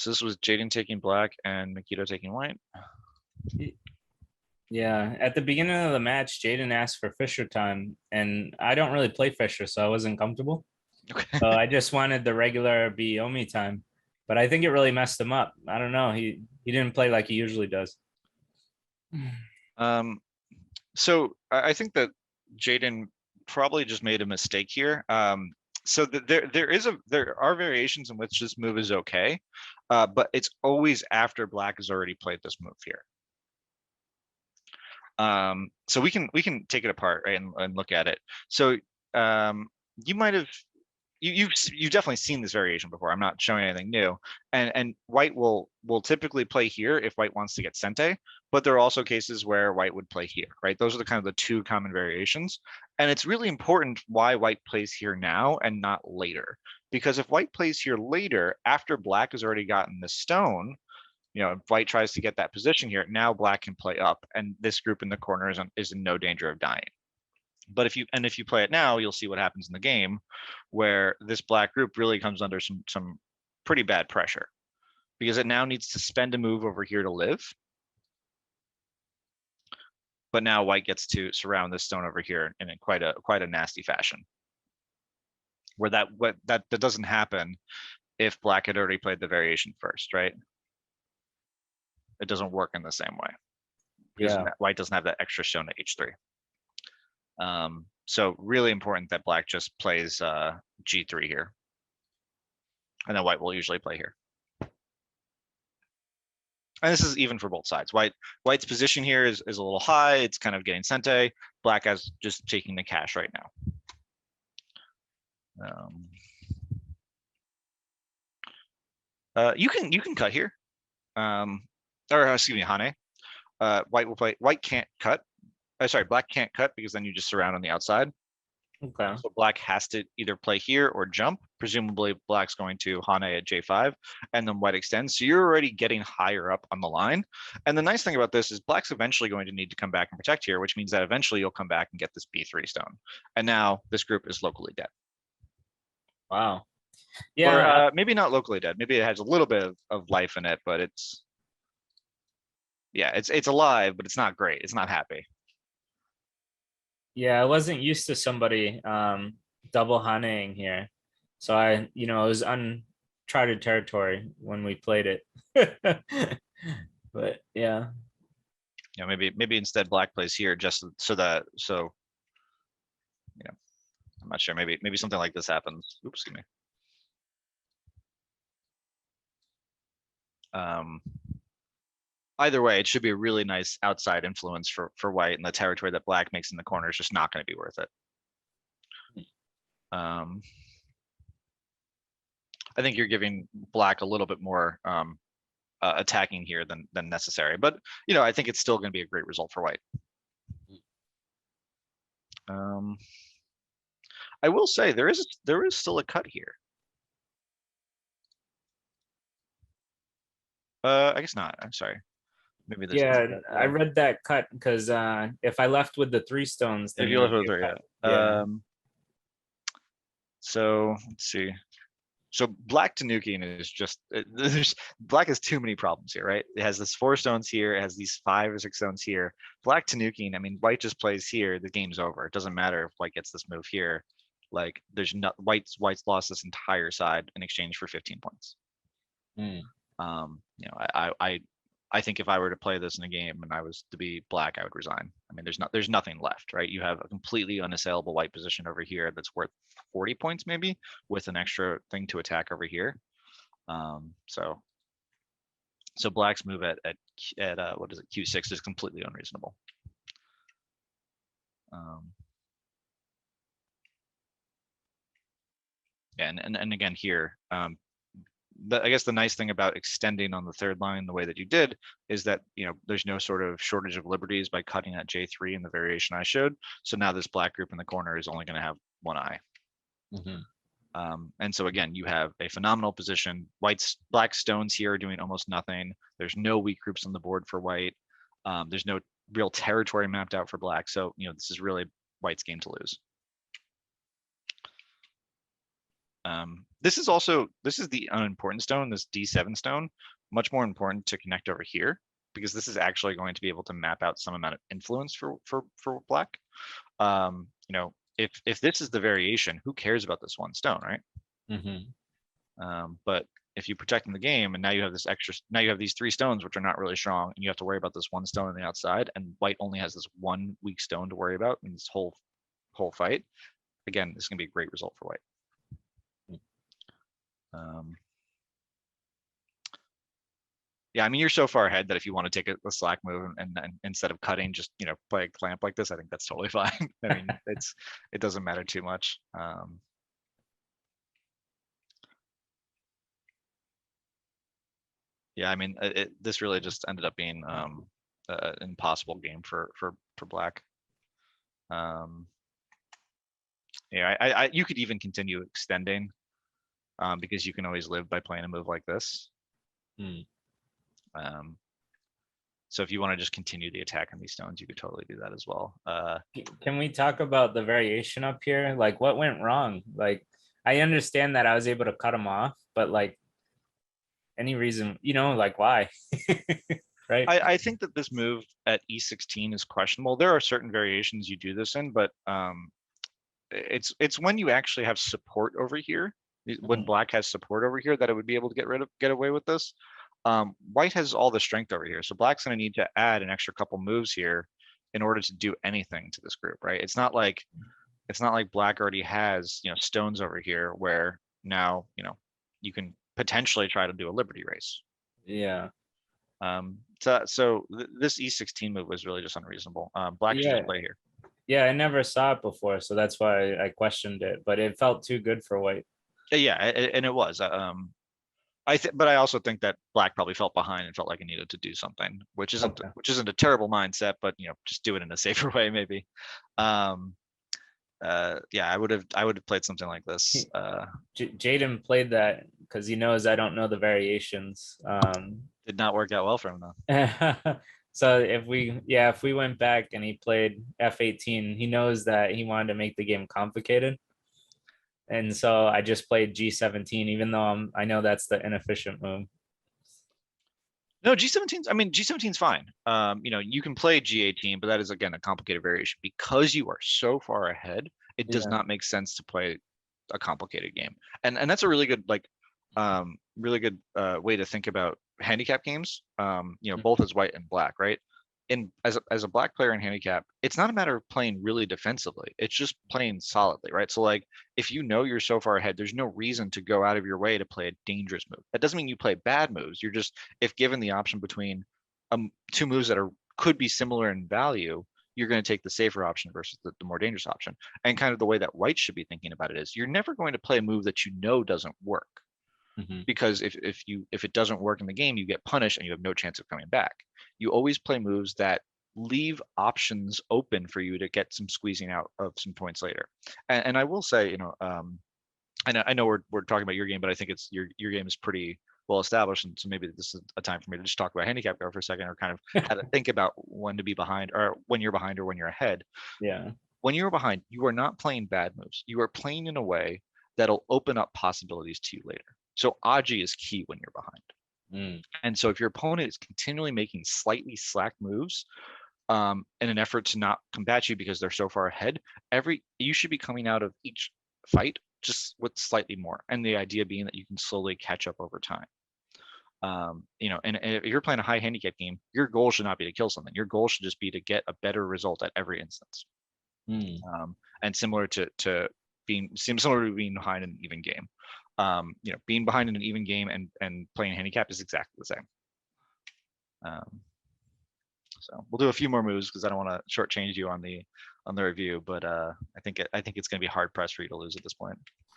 So this was Jaedon taking black and Mikito taking white. Yeah, at the beginning of the match, Jaedon asked for Fisher time, and I don't really play Fisher, so I wasn't comfortable. Okay. So I just wanted the regular Omi time, but I think it really messed him up. I don't know. He didn't play like he usually does. So I think that Jaedon probably just made a mistake here. So there are variations in which this move is okay, but it's always after black has already played this move here. So we can take it apart, right, and look at it. So you might have you've definitely seen this variation before. I'm not showing anything new. And white will typically play here if white wants to get sente, but there are also cases where white would play here, right? Those are the kind of the two common variations. And it's really important why white plays here now and not later. Because if white plays here later, after black has already gotten the stone, if white tries to get that position here, now black can play up, and this group in the corner is in no danger of dying. But if you play it now, you'll see what happens in the game, where this black group really comes under some pretty bad pressure, because it now needs to spend a move over here to live. But now white gets to surround this stone over here in quite a nasty fashion, where that doesn't happen if black had already played the variation first, right? It doesn't work in the same way because white doesn't have that extra stone at h3. So really important that black just plays g3 here, and then white will usually play here. And this is even for both sides. White's position here is a little high. It's kind of getting sente. Black has just taking the cash right now. You can cut here, or excuse me, Hane. White will play. White can't cut. Sorry, black can't cut because then you just surround on the outside. Okay. So black has to either play here or jump. Presumably black's going to Hane at j5, and then white extends. So you're already getting higher up on the line. And the nice thing about this is black's eventually going to need to come back and protect here, which means that eventually you'll come back and get this b3 stone. And now this group is locally dead. Wow. Yeah. Or maybe not locally dead. Maybe it has a little bit of life in it, but it's alive, but it's not great. It's not happy. Yeah, I wasn't used to somebody double Haneing here. So it was uncharted territory when we played it. But yeah. Yeah, maybe instead black plays here just so I'm not sure. Maybe something like this happens. Oops, excuse me. Either way, it should be a really nice outside influence for white, and the territory that black makes in the corner is just not going to be worth it. I think you're giving black a little bit more attacking here than necessary, but I think it's still going to be a great result for white. I will say there is still a cut here. I guess not. I'm sorry. Maybe there's I read that cut because if I left with the 3 stones, if you left with 3, yeah. So let's see. So black Tanukian is just black has too many problems here, right? It has this 4 stones here, it has these 5 or 6 stones here. Black Tanukian, I mean, white just plays here, the game's over. It doesn't matter if white gets this move here. Like there's not white's lost this entire side in exchange for 15 points. I think if I were to play this in a game and I was to be black, I would resign. I mean, there's nothing left, right? You have a completely unassailable white position over here that's worth 40 points maybe, with an extra thing to attack over here. So black's move at what is it, q6 is completely unreasonable. Yeah, and again here, I guess the nice thing about extending on the 3rd line the way that you did is that there's no sort of shortage of liberties by cutting at j3 in the variation I showed. So now this black group in the corner is only going to have 1 eye. And so again, you have a phenomenal position. Black stones here are doing almost nothing. There's no weak groups on the board for white. There's no real territory mapped out for black. So this is really white's game to lose. This is the unimportant stone, this D7 stone, much more important to connect over here, because this is actually going to be able to map out some amount of influence for black. You know, if this is the variation, who cares about this one stone, right? But if you protect in the game, and now you have this extra, now you have these 3 stones which are not really strong, and you have to worry about this one stone on the outside, and white only has this one weak stone to worry about in this whole fight. Again, this is gonna be a great result for white. Yeah, I mean, you're so far ahead that if you want to take a slack move and instead of cutting, just play a clamp like this, I think that's totally fine. I mean, it doesn't matter too much. Yeah, I mean, this really just ended up being an impossible game for black. Yeah, you could even continue extending, because you can always live by playing a move like this. So if you want to just continue the attack on these stones, you could totally do that as well. Can we talk about the variation up here? Like, what went wrong? Like, I understand that I was able to cut them off, but like, any reason, like why? Right. I think that this move at E16 is questionable. There are certain variations you do this in, but it's when you actually have support over here, when black has support over here, that it would be able to get away with this. White has all the strength over here, so black's going to need to add an extra couple moves here in order to do anything to this group, right? It's not like black already has stones over here where now you can potentially try to do a liberty race. Yeah. So this E16 move was really just unreasonable. Black should just play here. Yeah, I never saw it before, so that's why I questioned it, but it felt too good for white. Yeah, and it was. But I also think that black probably felt behind and felt like it needed to do something, which isn't a terrible mindset, but just do it in a safer way maybe. Yeah, I would have played something like this. Jaedon played that because he knows I don't know the variations. Did not work out well for him though. So if we went back and he played F18, he knows that he wanted to make the game complicated. And so I just played G17, even though I know that's the inefficient move. No, G17's, I mean, G17's fine. You can play G18, but that is again a complicated variation because you are so far ahead. It does not make sense to play a complicated game, and that's a really good way to think about handicap games. Both as white and black, right? And as a black player in handicap, it's not a matter of playing really defensively. It's just playing solidly, right? So like if you're so far ahead, there's no reason to go out of your way to play a dangerous move. That doesn't mean you play bad moves. You're just, if given the option between 2 moves that could be similar in value, you're going to take the safer option versus the more dangerous option. And kind of the way that white should be thinking about it is you're never going to play a move that doesn't work. Because if it doesn't work in the game, you get punished and you have no chance of coming back. You always play moves that leave options open for you to get some squeezing out of some points later. And I will say, I know we're talking about your game, but I think it's your game is pretty well established, and so maybe this is a time for me to just talk about handicap go for a second, or kind of how to think about when to be behind, or when you're behind, or when you're ahead. Yeah. When you're behind, you are not playing bad moves. You are playing in a way that'll open up possibilities to you later. So Aji is key when you're behind. And so if your opponent is continually making slightly slack moves in an effort to not combat you because they're so far ahead, you should be coming out of each fight just with slightly more. And the idea being that you can slowly catch up over time. And if you're playing a high handicap game, your goal should not be to kill something. Your goal should just be to get a better result at every instance. And similar to being behind in an even game. Being behind in an even game and playing handicap is exactly the same. So we'll do a few more moves because I don't want to shortchange you on the review, but I think it's going to be hard pressed for you to lose at this point.